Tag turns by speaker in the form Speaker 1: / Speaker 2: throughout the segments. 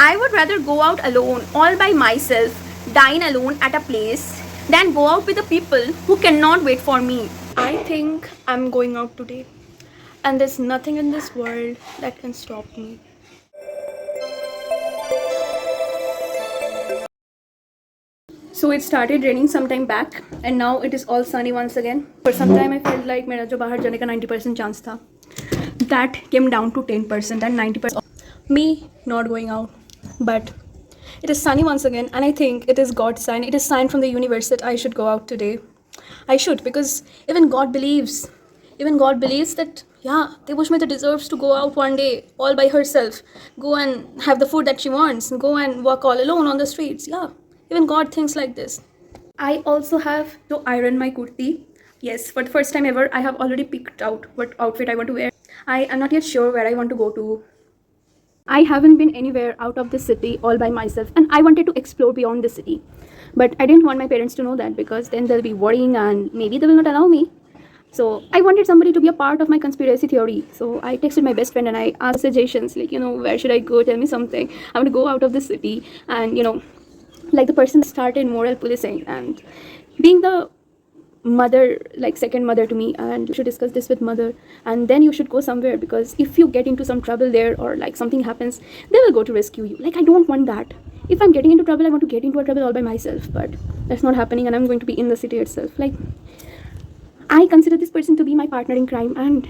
Speaker 1: I would rather go out alone, all by myself, dine alone at a place, than go out with the people who cannot wait for me. I think I'm going out today, and there's nothing in this world that can stop me. So it started raining some time back, and now it is all sunny once again. For some time I felt like मेरा जो बाहर जाने का 90% chance था, that came down to 10% and 90% me not going out. But it is sunny once again, and I think it is God's sign. It is sign from the universe that I should go out today. I should, because even God believes that, yeah, Devushmita deserves to go out one day all by herself, go and have the food that she wants, go and walk all alone on the streets. Yeah, even God thinks like this. I also have to iron my kurti. Yes, for the first time ever, I have already picked out what outfit I want to wear. I am not yet sure where I want to go to. I haven't been anywhere out of the city all by myself, and I wanted to explore beyond the city. But I didn't want my parents to know that, because then they'll be worrying and maybe they will not allow me. So I wanted somebody to be a part of my conspiracy theory. So I texted my best friend and I asked suggestions, like, where should I go? Tell me something. I want to go out of the city. And, like the person started moral policing and being the mother, like second mother to me, and you should discuss this with mother, and then you should go somewhere, because if you get into some trouble there or like something happens, they will go to rescue you. Like, I don't want that. If I'm getting into trouble, I want to get into a trouble all by myself, but that's not happening, and I'm going to be in the city itself. Like, I consider this person to be my partner in crime, and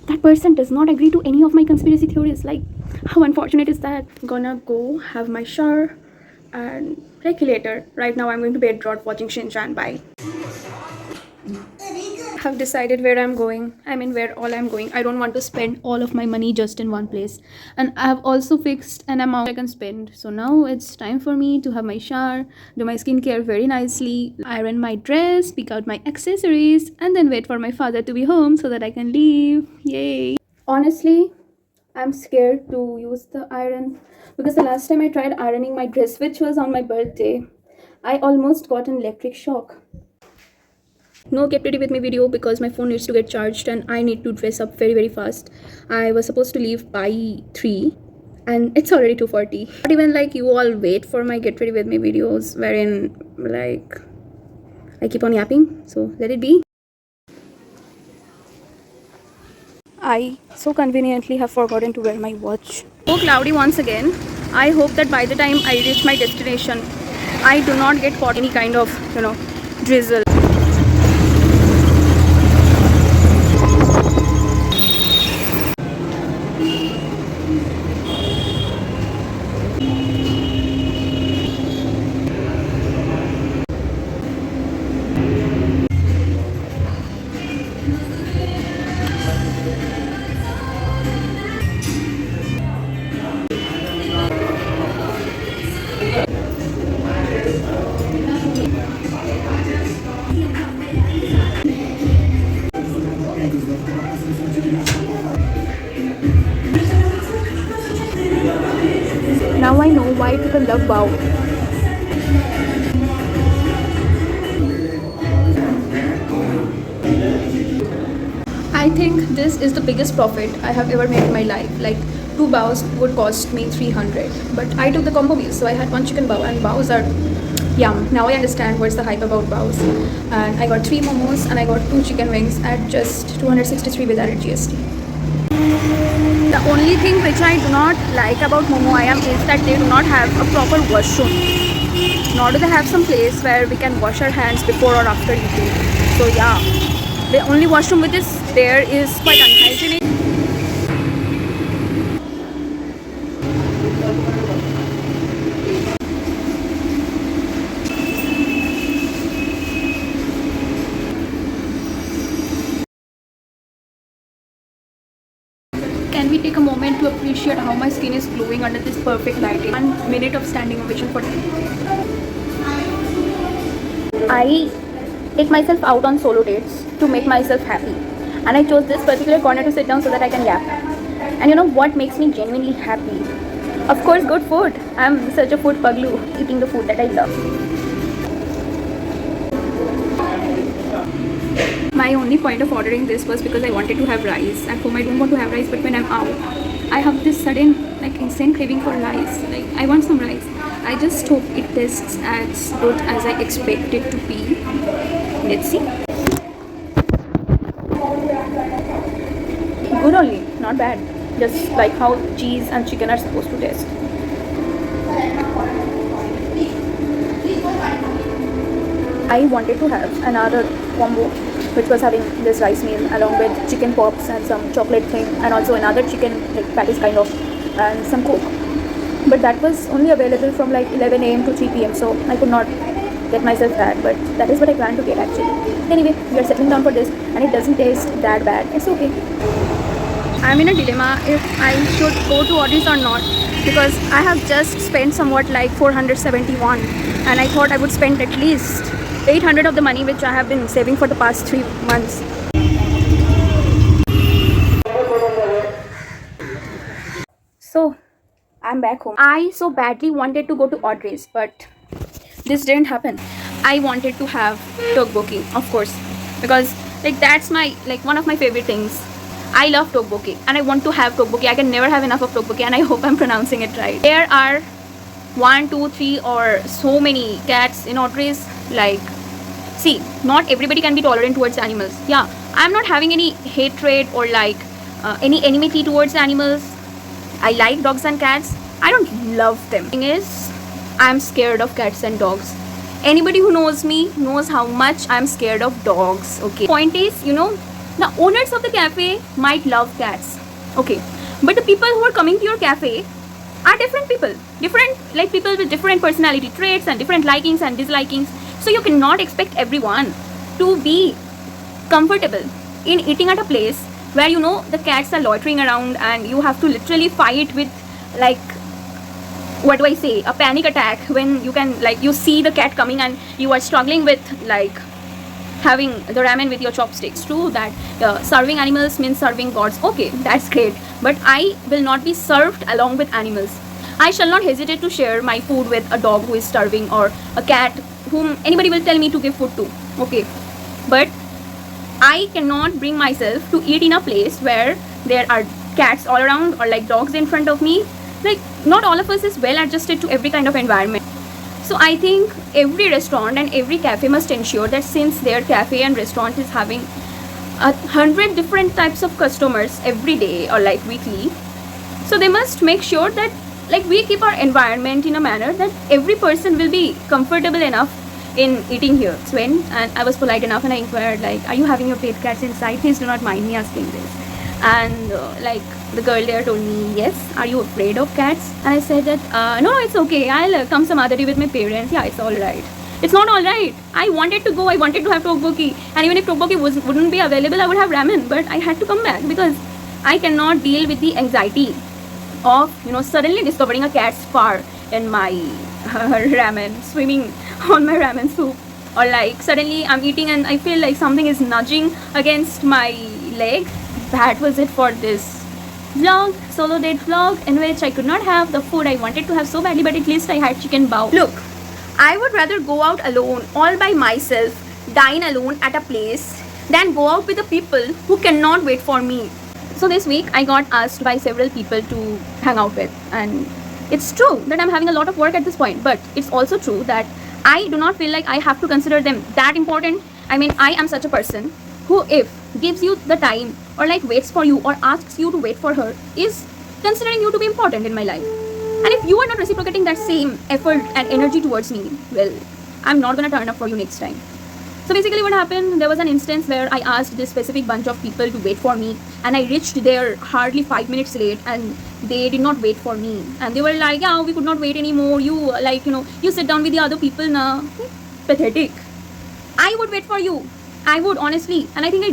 Speaker 1: that person does not agree to any of my conspiracy theories. Like, how unfortunate is that? I'm gonna go have my shower and regulator. Right now I'm going to bed rot watching Shinchan. Bye. Have decided where I'm going. I mean, where all I'm going. I don't want to spend all of my money just in one place, and I have also fixed an amount I can spend. So now it's time for me to have my shower, do my skincare very nicely, iron my dress, pick out my accessories, and then wait for my father to be home so that I can leave. Yay. Honestly, I'm scared to use the iron, because the last time I tried ironing my dress, which was on my birthday, I almost got an electric shock. No get ready with me video, because my phone needs to get charged and I need to dress up very very fast. I was supposed to leave by 3 and it's already 2:40. Not even like you all wait for my get ready with me videos wherein like I keep on yapping, so let it be. I so conveniently have forgotten to wear my watch. So cloudy once again. I hope that by the time I reach my destination, I do not get caught any kind of, drizzle. Now I know why people love Wow. I think this is the biggest profit I have ever made in my life. Like, 2 bows would cost me 300, but I took the combo meal, so I had 1 chicken bow, and bows are yum. Now I understand what's the hype about bows. And I got 3 momos and I got 2 chicken wings at just 263 without GST. The only thing which I do not like about Momo Ayam is that they do not have a proper washroom. Nor do they have some place where we can wash our hands before or after eating. So yeah, the only washroom which is there is quite unhygienic. Can we take a moment to appreciate how my skin is glowing under this perfect lighting? 1 minute of standing ovation for them. I take myself out on solo dates to make myself happy, and I chose this particular corner to sit down so that I can yap. And you know what makes me genuinely happy? Of course, good food. I'm such a food puglu, eating the food that I love. my only point of ordering this was because I wanted to have rice. At home I don't want to have rice, but when I'm out, I have this sudden like insane craving for rice. Like I want some rice. I just hope it tastes as good as I expect it to be. Let's see. Good only, not bad. Just like how cheese and chicken are supposed to taste. I wanted to have another combo which was having this rice meal along with chicken pops and some chocolate thing and also another chicken like patties kind of and some coke. But that was only available from like 11 a.m. to 3 p.m. so I could not get myself that, but that is what I plan to get actually. Anyway, we are settling down for this and it doesn't taste that bad. It's okay. I'm in a dilemma if I should go to Audrey's or not, because I have just spent somewhat like 471 and I thought I would spend at least 800 of the money which I have been saving for the past 3 months. So I'm back home. I so badly wanted to go to Audrey's, but this didn't happen. I wanted to have tteokbokki, of course, because like that's my like one of my favorite things. I love tteokbokki and I want to have tteokbokki. I can never have enough of tteokbokki and I hope I'm pronouncing it right. There are 1, 2, 3 or so many cats in Audrey's. Like, see, not everybody can be tolerant towards animals. Yeah, I'm not having any hatred or like any enmity towards animals. I like dogs and cats. I don't love them. Thing is, I'm scared of cats and dogs. Anybody who knows me knows how much I'm scared of dogs. Okay. Point is, you know, the owners of the cafe might love cats. Okay. But the people who are coming to your cafe are different people. Different, like people with different personality traits and different likings and dislikings. So you cannot expect everyone to be comfortable in eating at a place where you know the cats are loitering around and you have to literally fight with like, what do I say, a panic attack when you can like you see the cat coming and you are struggling with like having the ramen with your chopsticks. True that serving animals means serving gods. Okay, that's great. But I will not be served along with animals. I shall not hesitate to share my food with a dog who is starving or a cat whom anybody will tell me to give food to. Okay, but I cannot bring myself to eat in a place where there are cats all around or like dogs in front of me. Like not all of us is well adjusted to every kind of environment. So I think every restaurant and every cafe must ensure that since their cafe and restaurant is having 100 different types of customers every day or like weekly, so they must make sure that like we keep our environment in a manner that every person will be comfortable enough in eating here. Sven, and I was polite enough and I inquired like, are you having your pet cats inside? Please do not mind me asking this. And like the girl there told me, yes, are you afraid of cats? And I said that no, it's okay, I'll come some other day with my parents. Yeah, it's alright. It's not alright. I wanted to go, I wanted to have tteokbokki, and even if tteokbokki wouldn't be available, I would have ramen, but I had to come back because I cannot deal with the anxiety of, you know, suddenly discovering a cat's fur in my ramen, swimming on my ramen soup, or like suddenly I'm eating and I feel like something is nudging against my leg. That was it for this vlog, solo date vlog, in which I could not have the food I wanted to have so badly, but at least I had chicken bao. Look, I would rather go out alone, all by myself, dine alone at a place, than go out with the people who cannot wait for me. So this week I got asked by several people to hang out with, and it's true that I'm having a lot of work at this point, but it's also true that I do not feel like I have to consider them that important. I mean, I am such a person who, if gives you the time or like waits for you or asks you to wait for her, is considering you to be important in my life. And if you are not reciprocating that same effort and energy towards me, well, I'm not gonna turn up for you next time. So basically what happened, there was an instance where I asked this specific bunch of people to wait for me, and I reached there hardly 5 minutes late and they did not wait for me. And they were like, yeah, we could not wait anymore, you like, you know, you sit down with the other people now. Pathetic. I would wait for you. I would, honestly. And I think I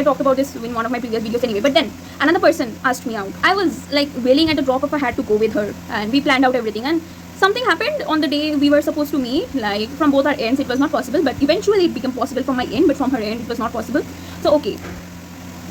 Speaker 1: talked about this in one of my previous videos anyway. But then another person asked me out. I was like willing at the drop of a hat to go with her, and we planned out everything, and something happened on the day we were supposed to meet. Like from both our ends it was not possible, but eventually it became possible from my end, but from her end it was not possible. So okay,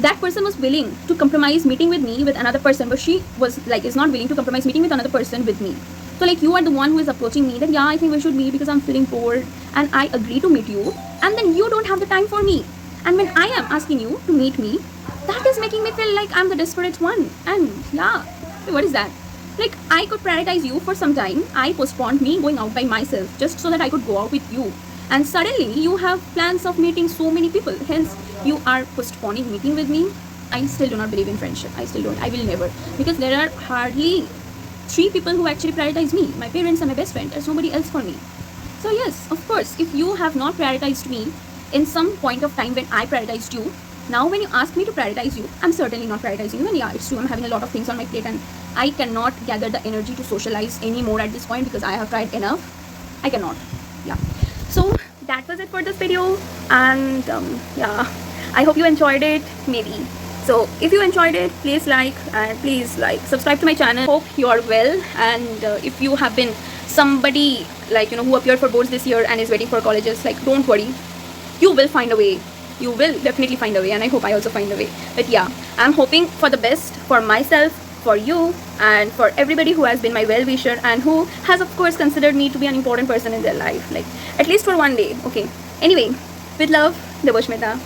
Speaker 1: that person was willing to compromise meeting with me with another person, but she was like is not willing to compromise meeting with another person with me. So like you are the one who is approaching me that yeah, I think we should meet because I'm feeling bored, and I agree to meet you, and then you don't have the time for me. And when I am asking you to meet me, that is making me feel like I'm the desperate one. And yeah, what is that? Like, I could prioritize you for some time. I postponed me going out by myself just so that I could go out with you. And suddenly you have plans of meeting so many people. Hence, you are postponing meeting with me. I still do not believe in friendship. I still don't. I will never. Because there are hardly 3 people who actually prioritize me. My parents and my best friend. There's nobody else for me. So yes, of course, if you have not prioritized me in some point of time when I prioritized you, now when you ask me to prioritize you, I'm certainly not prioritizing you. And yeah, it's true, I'm having a lot of things on my plate and I cannot gather the energy to socialize anymore at this point because I have tried enough. I cannot. Yeah. So that was it for this video. And yeah, I hope you enjoyed it. Maybe. So if you enjoyed it, please like and please subscribe to my channel. Hope you are well. And if you have been somebody who appeared for boards this year and is waiting for colleges, don't worry, you will find a way. You will definitely find a way, and I hope I also find a way. But yeah, I'm hoping for the best for myself, for you, and for everybody who has been my well-wisher and who has of course considered me to be an important person in their life, at least for one day. Okay, anyway, with love, Devoshmita.